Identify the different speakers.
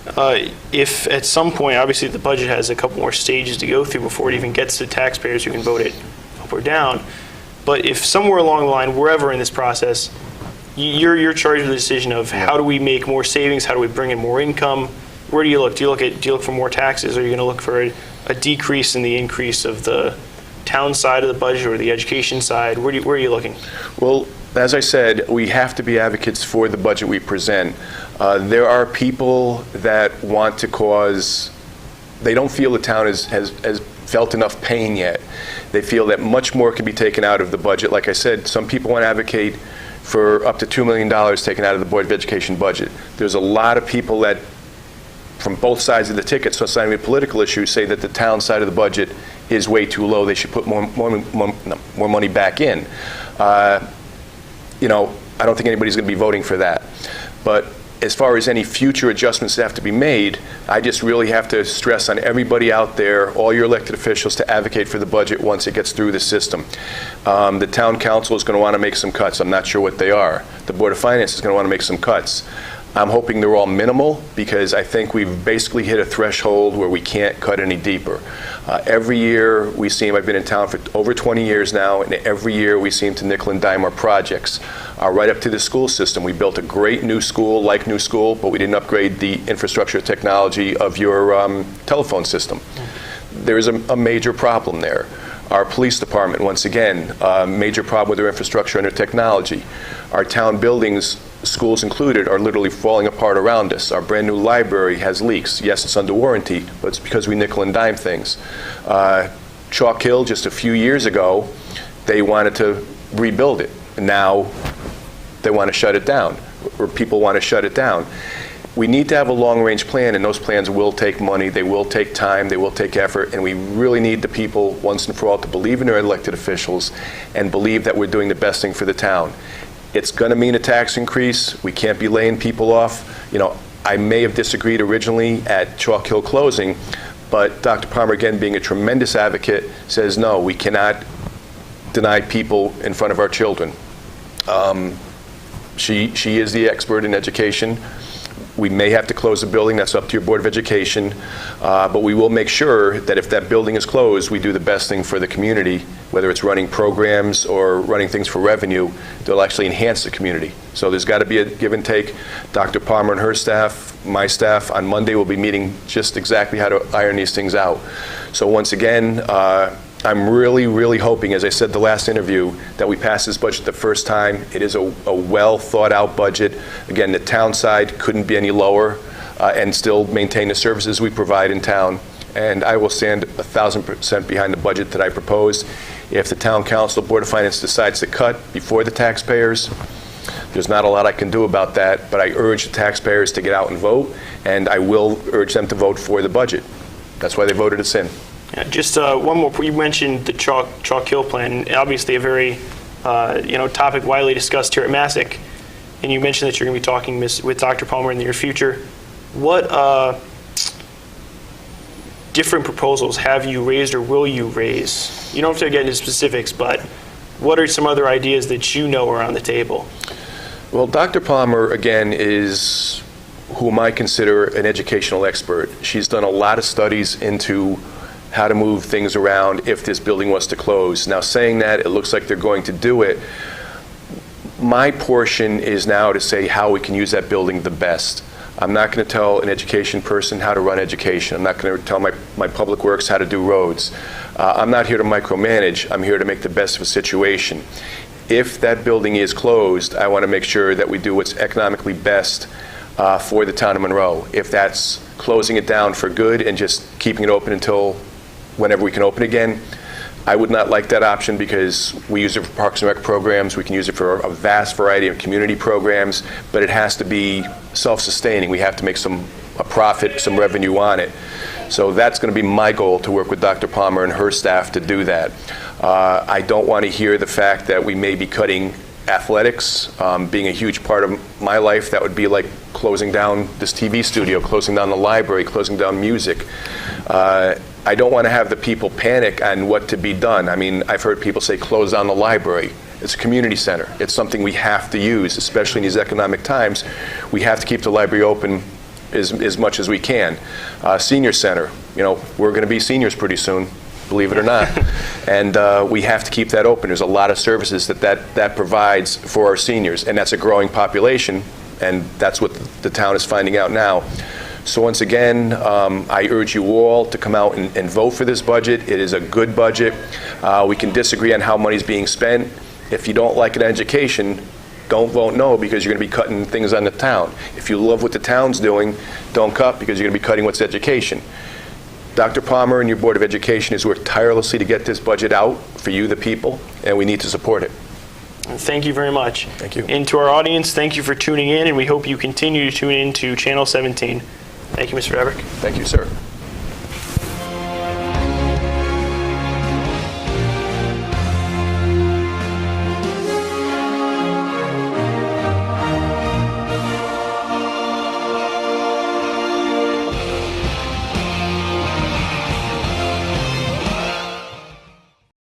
Speaker 1: if at some point, obviously the budget has a couple more stages to go through before it even gets to taxpayers who can vote it up or down, but if somewhere along the line, wherever in this process, you're charged with the decision of how do we make more savings, how do we bring in more income, where do you look? Do you look for more taxes, or are you going to look for a decrease in the increase of the town side of the budget or the education side? Where are you looking?
Speaker 2: Well, as I said, we have to be advocates for the budget we present. There are people that want to cause, they don't feel the town has felt enough pain yet. They feel that much more can be taken out of the budget. Like I said, some people want to advocate for up to $2 million taken out of the Board of Education budget. There's a lot of people that, from both sides of the ticket, so it's not even a political issue, say that the town side of the budget is way too low. They should put more money back in. You know, I don't think anybody's going to be voting for that. But as far as any future adjustments that have to be made, I just really have to stress on everybody out there, all your elected officials, to advocate for the budget once it gets through the system. The town council is going to want to make some cuts. I'm not sure what they are. The Board of Finance is going to want to make some cuts. I'm hoping they're all minimal, because I think we've basically hit a threshold where we can't cut any deeper. Every year we seem, I've been in town for over 20 years now, and every year we seem to nickel and dime our projects. Right up to the school system. We built a great new school, but we didn't upgrade the infrastructure technology of your telephone system. There is a major problem there. Our police department, once again, major problem with their infrastructure and their technology. Our town buildings, schools included, are literally falling apart around us. Our brand new library has leaks. Yes, it's under warranty, but it's because we nickel and dime things. Chalk Hill, just a few years ago, they wanted to rebuild it. Now they want to shut it down, or people want to shut it down. We need to have a long-range plan, and those plans will take money, they will take time, they will take effort, and we really need the people, once and for all, to believe in their elected officials and believe that we're doing the best thing for the town. It's going to mean a tax increase. We can't be laying people off. You know, I may have disagreed originally at Chalk Hill closing, but Dr. Palmer, again, being a tremendous advocate, says no, we cannot deny people in front of our children. She is the expert in education. We may have to close the building. That's up to your Board of Education. But we will make sure that if that building is closed, we do the best thing for the community, whether it's running programs or running things for revenue. They'll actually enhance the community. So there's got to be a give and take. Dr. Palmer and her staff, my staff, on Monday will be meeting just exactly how to iron these things out. So once again, I'm really, really hoping, as I said the last interview, that we pass this budget the first time. It is a well thought out budget. Again, the town side couldn't be any lower and still maintain the services we provide in town. And I will stand 1,000% behind the budget that I proposed. If the town council, Board of Finance decides to cut before the taxpayers, there's not a lot I can do about that, but I urge the taxpayers to get out and vote, and I will urge them to vote for the budget. That's why they voted us in.
Speaker 1: Yeah, just one more. You mentioned the Chalk Hill plan, obviously a very topic widely discussed here at Masuk, and you mentioned that you're going to be talking with Dr. Palmer in the near future. What different proposals have you raised or will you raise? You don't have to get into specifics, but what are some other ideas that you know are on the table?
Speaker 2: Well, Dr. Palmer, again, is whom I consider an educational expert. She's done a lot of studies into how to move things around if this building was to close. Now, saying that, it looks like they're going to do it. My portion is now to say how we can use that building the best. I'm not going to tell an education person how to run education. I'm not going to tell my public works how to do roads. I'm not here to micromanage. I'm here to make the best of a situation. If that building is closed, I want to make sure that we do what's economically best for the town of Monroe. If that's closing it down for good and just keeping it open until whenever we can open again, I would not like that option, because we use it for Parks and Rec programs. We can use it for a vast variety of community programs, but it has to be self-sustaining. We have to make a profit, some revenue on it. So that's going to be my goal, to work with Dr. Palmer and her staff to do that. I don't want to hear the fact that we may be cutting athletics, being a huge part of my life. That would be like closing down this TV studio, closing down the library, closing down music. I don't want to have the people panic on what to be done. I mean, I've heard people say close down the library. It's a community center. It's something we have to use, especially in these economic times. We have to keep the library open as much as we can. Senior center, we're going to be seniors pretty soon, believe it or not. And we have to keep that open. There's a lot of services that provides for our seniors, and that's a growing population, and that's what the town is finding out now. So once again, I urge you all to come out and vote for this budget. It is a good budget. We can disagree on how money's being spent. If you don't like it in education, don't vote no, because you're going to be cutting things on the town. If you love what the town's doing, don't cut, because you're going to be cutting what's education. Dr. Palmer and your Board of Education has worked tirelessly to get this budget out for you, the people, and we need to support it.
Speaker 1: Thank you very much.
Speaker 2: Thank you.
Speaker 1: And to our audience, thank you for tuning in, and we hope you continue to tune in to Channel 17. Thank you, Mr. Vavrek.
Speaker 2: Thank you, sir.